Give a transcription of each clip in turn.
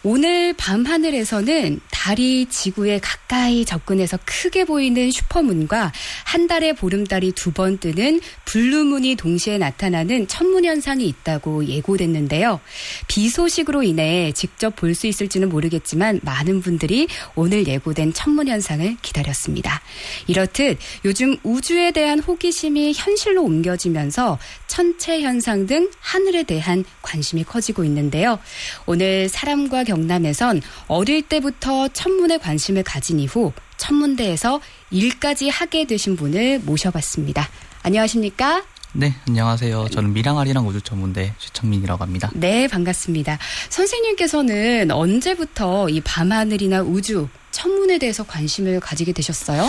오늘 밤하늘에서는 달이 지구에 가까이 접근해서 크게 보이는 슈퍼문과 한 달의 보름달이 두 번 뜨는 블루문이 동시에 나타나는 천문 현상이 있다고 예고됐는데요. 비 소식으로 인해 직접 볼 수 있을지는 모르겠지만 많은 분들이 오늘 예고된 천문 현상을 기다렸습니다. 이렇듯 요즘 우주에 대한 호기심이 현실로 옮겨지면서 천체 현상 등 하늘에 대한 관심이 커지고 있는데요. 오늘 사람과 경남에선 어릴 때부터 천문에 관심을 가진 이후 천문대에서 일까지 하게 되신 분을 모셔봤습니다. 안녕하십니까? 네, 안녕하세요. 저는 밀양아리랑 우주천문대 최창민이라고 합니다. 네, 반갑습니다. 선생님께서는 언제부터 이 밤하늘이나 우주, 천문에 대해서 관심을 가지게 되셨어요?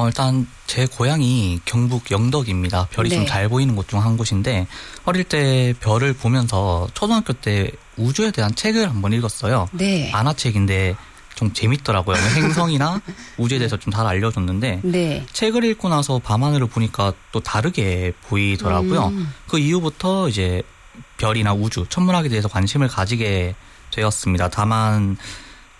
일단 제 고향이 경북 영덕입니다. 별이 좀 잘 보이는 곳 중 한 곳인데 어릴 때 별을 보면서 초등학교 때 우주에 대한 책을 한번 읽었어요. 네. 만화책인데 좀 재밌더라고요. 행성이나 우주에 대해서 좀 잘 알려줬는데 네. 책을 읽고 나서 밤하늘을 보니까 또 다르게 보이더라고요. 그 이후부터 이제 별이나 우주, 천문학에 대해서 관심을 가지게 되었습니다. 다만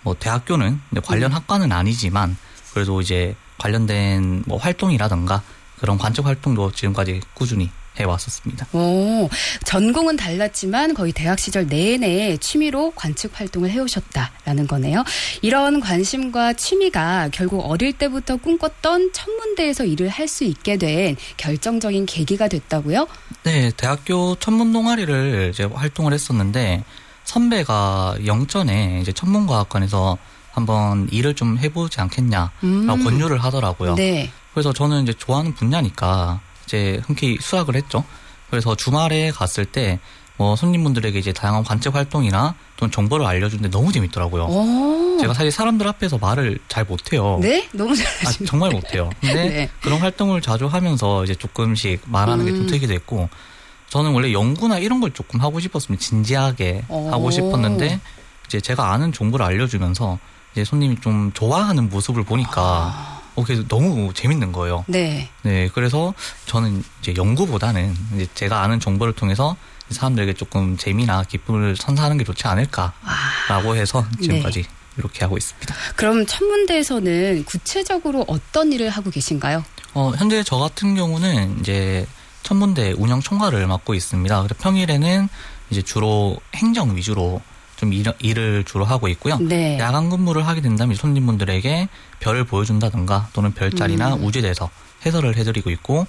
뭐 대학교는 관련 학과는 아니지만 그래도 이제 관련된 뭐 활동이라든가 그런 관측 활동도 지금까지 꾸준히 해왔었습니다. 오, 전공은 달랐지만 거의 대학 시절 내내 취미로 관측 활동을 해오셨다라는 거네요. 이런 관심과 취미가 결국 어릴 때부터 꿈꿨던 천문대에서 일을 할 수 있게 된 결정적인 계기가 됐다고요? 네, 대학교 천문 동아리를 이제 활동을 했었는데 선배가 영전에 이제 천문과학관에서 한번 일을 좀 해보지 않겠냐라고 권유를 하더라고요. 네. 그래서 저는 이제 좋아하는 분야니까 이제 흔쾌히 수락을 했죠. 그래서 주말에 갔을 때 뭐 손님분들에게 이제 다양한 관측 활동이나 또는 정보를 알려주는데 너무 재밌더라고요. 오. 제가 사실 사람들 앞에서 말을 잘 못해요. 네? 너무 잘하시네요. 정말 못해요. 근데 네. 그런 활동을 자주 하면서 이제 조금씩 말하는 게 좀 되게 됐고 저는 원래 연구나 이런 걸 조금 하고 싶었으면 진지하게 하고 싶었는데 이제 제가 아는 정보를 알려주면서 이제 손님이 좀 좋아하는 모습을 보니까 그게 너무 재밌는 거예요. 네. 네, 그래서 저는 이제 연구보다는 이제 제가 아는 정보를 통해서 사람들에게 조금 재미나 기쁨을 선사하는 게 좋지 않을까라고 해서 지금까지 이렇게 하고 있습니다. 그럼 천문대에서는 구체적으로 어떤 일을 하고 계신가요? 현재 저 같은 경우는 이제 천문대 운영 총괄을 맡고 있습니다. 그래서 평일에는 이제 주로 행정 위주로 좀 일을 주로 하고 있고요. 네. 야간 근무를 하게 된다면 손님분들에게 별을 보여준다든가 또는 별자리나 우주에 대해서 해설을 해드리고 있고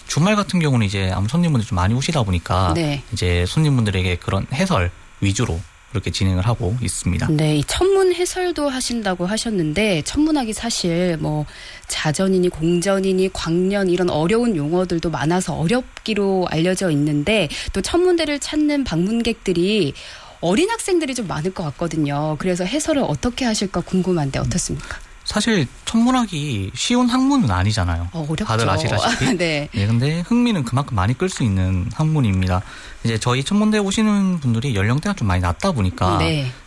주말 같은 경우는 이제 아무 손님분들이 좀 많이 오시다 보니까 네. 이제 손님분들에게 그런 해설 위주로 그렇게 진행을 하고 있습니다. 네, 이 천문 해설도 하신다고 하셨는데 천문학이 사실 뭐 자전이니 공전이니 광년 이런 어려운 용어들도 많아서 어렵기로 알려져 있는데 또 천문대를 찾는 방문객들이 어린 학생들이 좀 많을 것 같거든요. 그래서 해설을 어떻게 하실까 궁금한데 어떻습니까? 사실 천문학이 쉬운 학문은 아니잖아요. 어렵죠. 다들 아시다시피. 네. 네, 근데 흥미는 그만큼 많이 끌 수 있는 학문입니다. 이제 저희 천문대에 오시는 분들이 연령대가 좀 많이 낮다 보니까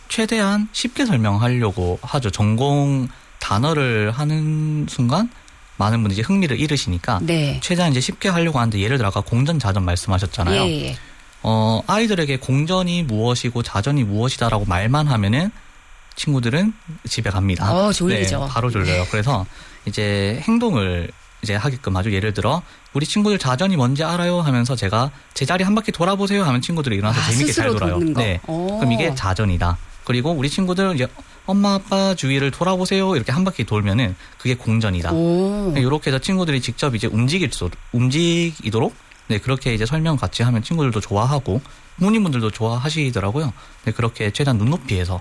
최대한 쉽게 설명하려고 하죠. 전공 단어를 하는 순간 많은 분들이 이제 흥미를 잃으시니까 최대한 이제 쉽게 하려고 하는데 예를 들어 아까 공전 자전 말씀하셨잖아요. 예. 아이들에게 공전이 무엇이고 자전이 무엇이다라고 말만 하면은 친구들은 집에 갑니다. 졸리죠. 네, 바로 졸려요. 그래서 이제 행동을 이제 하게끔 하죠. 예를 들어 우리 친구들 자전이 뭔지 알아요 하면서 제가 제 자리 한 바퀴 돌아보세요 하면 친구들이 일어나서 재밌게 잘 돌아요. 네. 그럼 이게 자전이다. 그리고 우리 친구들 이제 엄마 아빠 주위를 돌아보세요 이렇게 한 바퀴 돌면은 그게 공전이다. 이렇게 해서 친구들이 직접 이제 움직이도록 네, 그렇게 이제 설명 같이 하면 친구들도 좋아하고 부모님분들도 좋아하시더라고요. 네, 그렇게 최대한 눈높이에서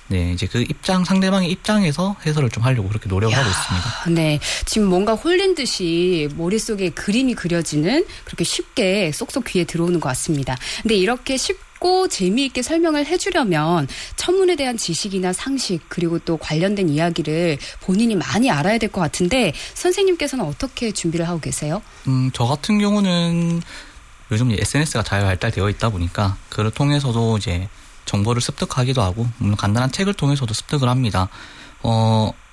네, 이제 그 상대방의 입장에서 해설을 좀 하려고 그렇게 노력을 하고 있습니다. 네. 지금 뭔가 홀린 듯이 머릿속에 그림이 그려지는 그렇게 쉽게 쏙쏙 귀에 들어오는 것 같습니다. 근데 이렇게 쉽고 재미있게 설명을 해주려면 천문에 대한 지식이나 상식 그리고 또 관련된 이야기를 본인이 많이 알아야 될 것 같은데 선생님께서는 어떻게 준비를 하고 계세요? 저 같은 경우는 요즘 SNS가 잘 발달되어 있다 보니까 그를 통해서도 이제 정보를 습득하기도 하고 물론 간단한 책을 통해서도 습득을 합니다.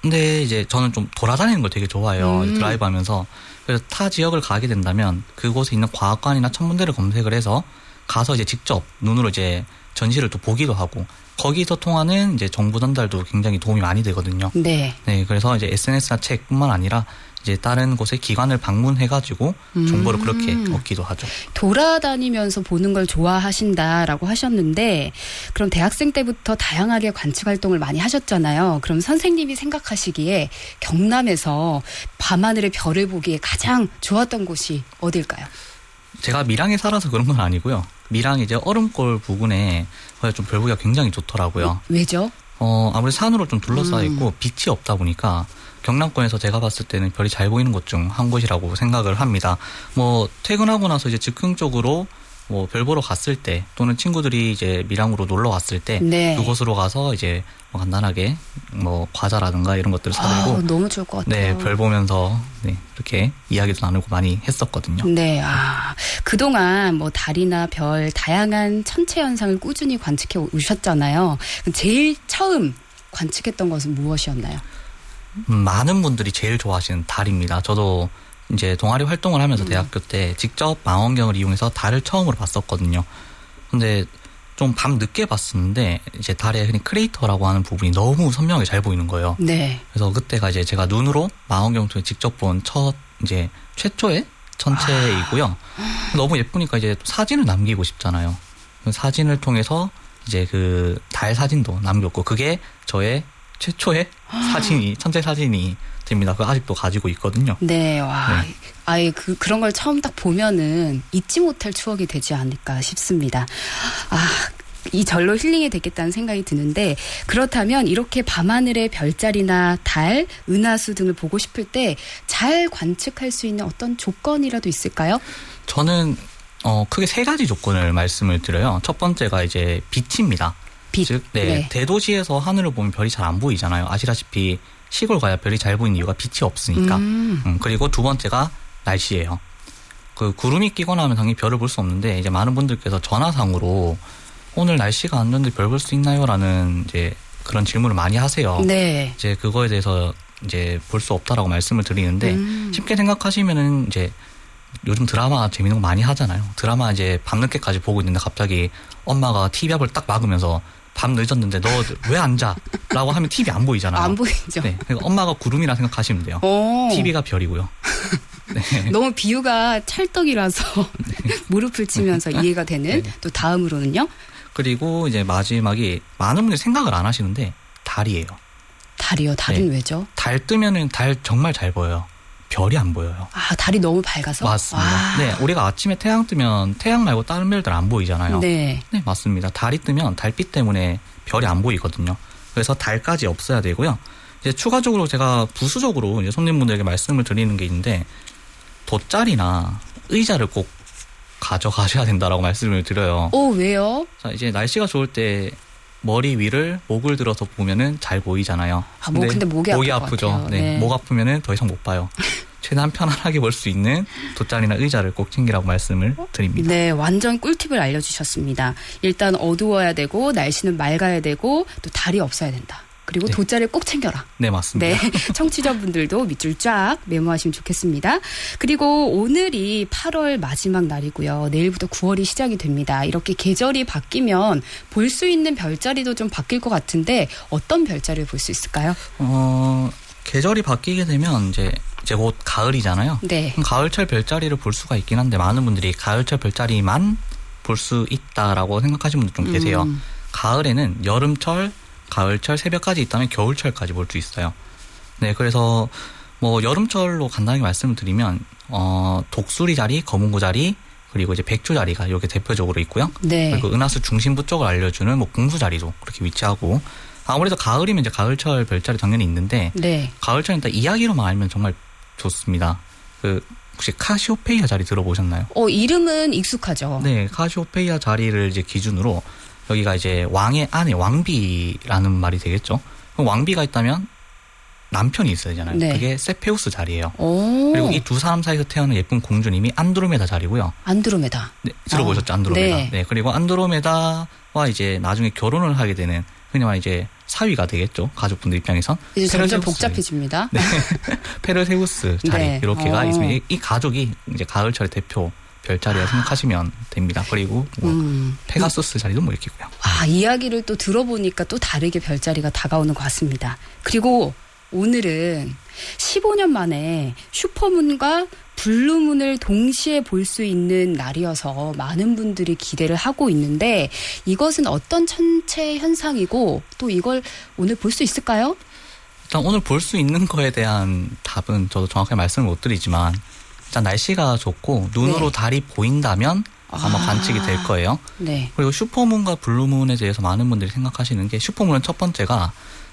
근데 이제 저는 좀 돌아다니는 걸 되게 좋아해요. 드라이브 하면서. 그래서 타 지역을 가게 된다면 그곳에 있는 과학관이나 천문대를 검색을 해서 가서 이제 직접 눈으로 이제 전시를 또 보기도 하고 거기서 통하는 이제 정보 전달도 굉장히 도움이 많이 되거든요. 네. 네, 그래서 이제 SNS나 책뿐만 아니라 이제 다른 곳에 기관을 방문해가지고 정보를 그렇게 얻기도 하죠. 돌아다니면서 보는 걸 좋아하신다라고 하셨는데 그럼 대학생 때부터 다양하게 관측 활동을 많이 하셨잖아요. 그럼 선생님이 생각하시기에 경남에서 밤하늘의 별을 보기에 가장 좋았던 곳이 어딜까요? 제가 밀양에 살아서 그런 건 아니고요. 밀양 이제 얼음골 부근에 좀 별 보기가 굉장히 좋더라고요. 왜죠? 아무래도 산으로 좀 둘러싸여 있고 빛이 없다 보니까 경남권에서 제가 봤을 때는 별이 잘 보이는 곳 중 한 곳이라고 생각을 합니다. 뭐 퇴근하고 나서 이제 즉흥적으로 뭐 별 보러 갔을 때 또는 친구들이 이제 밀양으로 놀러 왔을 때 네. 그곳으로 가서 이제 뭐 간단하게 뭐 과자라든가 이런 것들을 사들고 너무 좋을 것 같아요. 네, 별 보면서 네, 이렇게 이야기도 나누고 많이 했었거든요. 네, 그동안 뭐 달이나 별 다양한 천체 현상을 꾸준히 관측해 오셨잖아요. 제일 처음 관측했던 것은 무엇이었나요? 많은 분들이 제일 좋아하시는 달입니다. 저도 이제 동아리 활동을 하면서 대학교 때 직접 망원경을 이용해서 달을 처음으로 봤었거든요. 근데 좀 밤 늦게 봤었는데 이제 달의 흔히 크레이터라고 하는 부분이 너무 선명하게 잘 보이는 거예요. 네. 그래서 그때가 이제 제가 눈으로 망원경 통해 직접 본 이제 최초의 천체이고요. 너무 예쁘니까 이제 사진을 남기고 싶잖아요. 사진을 통해서 이제 그 달 사진도 남겼고 그게 저의 최초의 사진이 천체 사진이 됩니다. 그거 아직도 가지고 있거든요. 네, 와, 네. 아예 그런 걸 처음 딱 보면은 잊지 못할 추억이 되지 않을까 싶습니다. 이 절로 힐링이 됐겠다는 생각이 드는데 그렇다면 이렇게 밤하늘의 별자리나 달, 은하수 등을 보고 싶을 때 잘 관측할 수 있는 어떤 조건이라도 있을까요? 저는 크게 3가지 조건을 말씀을 드려요. 첫 번째가 이제 빛입니다. 빛. 즉, 네. 대도시에서 하늘을 보면 별이 잘 안 보이잖아요. 아시다시피 시골 가야 별이 잘 보이는 이유가 빛이 없으니까. 그리고 두 번째가 날씨예요. 그 구름이 끼거나 하면 당연히 별을 볼 수 없는데 이제 많은 분들께서 전화상으로 오늘 날씨가 안 좋은데 별 볼 수 있나요?라는 이제 그런 질문을 많이 하세요. 네. 이제 그거에 대해서 이제 볼 수 없다라고 말씀을 드리는데 쉽게 생각하시면은 이제 요즘 드라마 재밌는 거 많이 하잖아요. 드라마 이제 밤늦게까지 보고 있는데 갑자기 엄마가 TV 앞을 딱 막으면서 밤 늦었는데 너 왜 안 자? 라고 하면 TV 안 보이잖아요. 안 보이죠. 네, 그러니까 엄마가 구름이라 생각하시면 돼요. TV가 별이고요. 네. 너무 비유가 찰떡이라서 무릎을 치면서 이해가 되는. 네. 또 다음으로는요? 그리고 이제 마지막이 많은 분들이 생각을 안 하시는데 달이에요. 달이요? 달은 왜죠? 달 뜨면은 달 정말 잘 보여요. 별이 안 보여요. 달이 너무 밝아서? 맞습니다. 네, 우리가 아침에 태양 뜨면 태양 말고 다른 별들 안 보이잖아요. 네. 네, 맞습니다. 달이 뜨면 달빛 때문에 별이 안 보이거든요. 그래서 달까지 없어야 되고요. 이제 추가적으로 제가 부수적으로 이제 손님분들에게 말씀을 드리는 게 있는데 돗자리나 의자를 꼭 가져가셔야 된다라고 말씀을 드려요. 왜요? 자, 이제 날씨가 좋을 때 머리 위를 목을 들어서 보면은 잘 보이잖아요. 근데 목이 아프죠. 네. 목 아프면은 더 이상 못 봐요. 최대한 편안하게 볼 수 있는 돗자리나 의자를 꼭 챙기라고 말씀을 드립니다. 네, 완전 꿀팁을 알려주셨습니다. 일단 어두워야 되고 날씨는 맑아야 되고 또 달이 없어야 된다. 그리고 네. 돗자리를 꼭 챙겨라. 네, 맞습니다. 네, 청취자분들도 밑줄 쫙 메모하시면 좋겠습니다. 그리고 오늘이 8월 마지막 날이고요. 내일부터 9월이 시작이 됩니다. 이렇게 계절이 바뀌면 볼 수 있는 별자리도 좀 바뀔 것 같은데 어떤 별자리를 볼 수 있을까요? 계절이 바뀌게 되면 이제 곧 가을이잖아요. 네. 가을철 별자리를 볼 수가 있긴 한데 많은 분들이 가을철 별자리만 볼 수 있다라고 생각하시는 분들 좀 계세요. 가을에는 여름철, 가을철, 새벽까지 있다면 겨울철까지 볼 수 있어요. 네, 그래서 뭐 여름철로 간단하게 말씀을 드리면 독수리 자리, 거문고 자리, 그리고 이제 백주 자리가 이게 대표적으로 있고요. 네. 그리고 은하수 중심부 쪽을 알려주는 뭐 궁수 자리도 그렇게 위치하고 아무래도 가을이면 이제 가을철 별자리 당연히 있는데 네. 가을철은 일단 이야기로만 알면 정말 좋습니다. 혹시 카시오페이아 자리 들어보셨나요? 이름은 익숙하죠. 네, 카시오페이아 자리를 이제 기준으로 여기가 이제 왕의 아내, 왕비라는 말이 되겠죠. 그럼 왕비가 있다면 남편이 있어야 되잖아요. 네. 그게 세페우스 자리예요. 그리고 이 두 사람 사이에서 태어난 예쁜 공주님이 안드로메다 자리고요. 안드로메다. 네, 들어보셨죠? 안드로메다. 네. 네, 그리고 안드로메다와 이제 나중에 결혼을 하게 되는 흔히 말 이제 사위가 되겠죠. 가족분들 입장에선. 이제 점점 복잡해집니다. 네. 페르세우스 자리 네. 이렇게가 있습니다. 이 가족이 이제 가을철의 대표 별자리라 생각하시면 됩니다. 그리고 뭐 페가수스 자리도 뭐 있겠고요. 이야기를 또 들어보니까 또 다르게 별자리가 다가오는 것 같습니다. 그리고 오늘은 15년 만에 슈퍼문과 블루문을 동시에 볼 수 있는 날이어서 많은 분들이 기대를 하고 있는데 이것은 어떤 천체 현상이고 또 이걸 오늘 볼 수 있을까요? 일단 오늘 볼 수 있는 거에 대한 답은 저도 정확하게 말씀을 못 드리지만 일단 날씨가 좋고 눈으로 달이 보인다면 아마 관측이 될 거예요. 네. 그리고 슈퍼문과 블루문에 대해서 많은 분들이 생각하시는 게 슈퍼문은 첫 번째가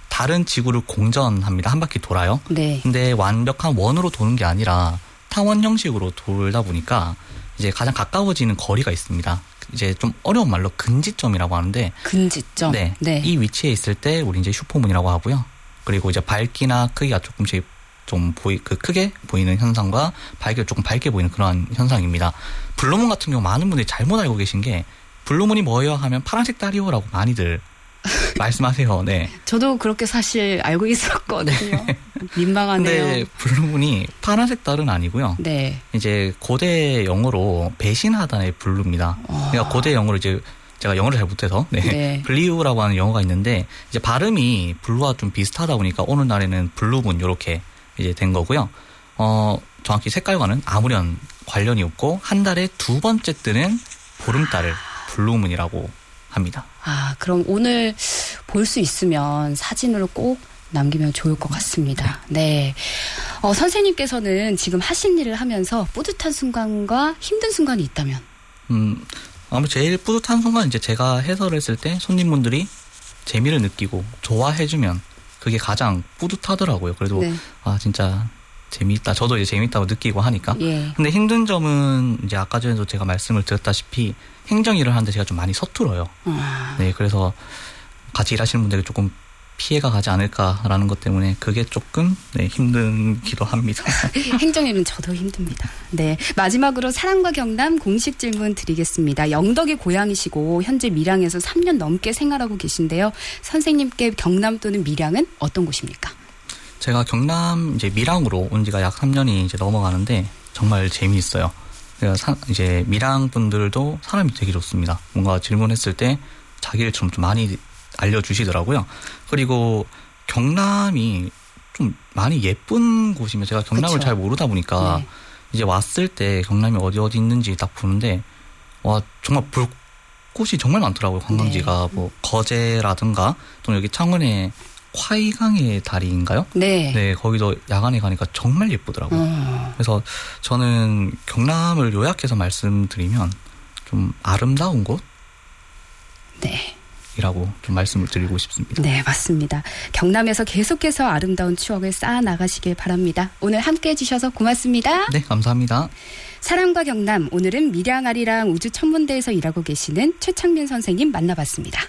달은 지구를 공전합니다. 한 바퀴 돌아요. 네. 근데 완벽한 원으로 도는 게 아니라 타원 형식으로 돌다 보니까 이제 가장 가까워지는 거리가 있습니다. 이제 좀 어려운 말로 근지점이라고 하는데 근지점. 네. 이 위치에 있을 때 우리 이제 슈퍼문이라고 하고요. 그리고 이제 밝기나 크기가 조금씩 좀 크게 보이는 현상과 밝기가 조금 밝게 보이는 그런 현상입니다. 블루문 같은 경우 많은 분들이 잘못 알고 계신 게 블루문이 뭐예요 하면 파란색 달이요라고 많이들 말씀하세요. 네. 저도 그렇게 사실 알고 있었거든요. 네. 민망하네요. 근데 블루문이 파란색 달은 아니고요. 네. 이제 고대 영어로 배신하다의 블루입니다. 그러니까 고대 영어로 이제 제가 영어를 잘 못해서 네. 블리우라고 하는 영어가 있는데 이제 발음이 블루와 좀 비슷하다 보니까 오늘날에는 블루문 이렇게 이제 된 거고요. 정확히 색깔과는 아무런 관련이 없고 한 달에 두 번째 뜨는 보름달을 블루문이라고 합니다. 그럼 오늘 볼 수 있으면 사진으로 꼭 남기면 좋을 것 같습니다. 네. 선생님께서는 지금 하신 일을 하면서 뿌듯한 순간과 힘든 순간이 있다면? 아무래도 제일 뿌듯한 순간은 이제 제가 해설을 했을 때 손님분들이 재미를 느끼고 좋아해주면 그게 가장 뿌듯하더라고요. 그래도 네. 진짜 재미있다. 저도 이제 재미있다고 느끼고 하니까. 예. 근데 힘든 점은 이제 아까 전에도 제가 말씀을 드렸다시피 행정일을 하는데 제가 좀 많이 서툴어요. 네, 그래서 같이 일하시는 분들에게 조금 피해가 가지 않을까라는 것 때문에 그게 조금 힘들기도 합니다. 행정일은 저도 힘듭니다. 네, 마지막으로 사랑과 경남 공식 질문 드리겠습니다. 영덕이 고향이시고 현재 밀양에서 3년 넘게 생활하고 계신데요. 선생님께 경남 또는 밀양은 어떤 곳입니까? 제가 경남 이제 밀양으로 온 지가 약 3년이 이제 넘어가는데 정말 재미있어요. 이제 밀양 분들도 사람이 되게 좋습니다. 뭔가 질문했을 때 자기 일처럼 좀 많이 알려주시더라고요. 그리고 경남이 좀 많이 예쁜 곳이면 제가 경남을 그쵸. 잘 모르다 보니까 이제 왔을 때 경남이 어디 있는지 딱 보는데 정말 볼 곳이 정말 많더라고요. 관광지가 뭐 거제라든가 또는 여기 창원에 화이강의 다리인가요? 네, 거기도 야간에 가니까 정말 예쁘더라고요. 그래서 저는 경남을 요약해서 말씀드리면 좀 아름다운 곳? 이라고 좀 말씀을 드리고 싶습니다. 네, 맞습니다. 경남에서 계속해서 아름다운 추억을 쌓아 나가시길 바랍니다. 오늘 함께해 주셔서 고맙습니다. 네, 감사합니다. 사랑과 경남, 오늘은 밀양 아리랑 우주천문대에서 일하고 계시는 최창민 선생님 만나봤습니다.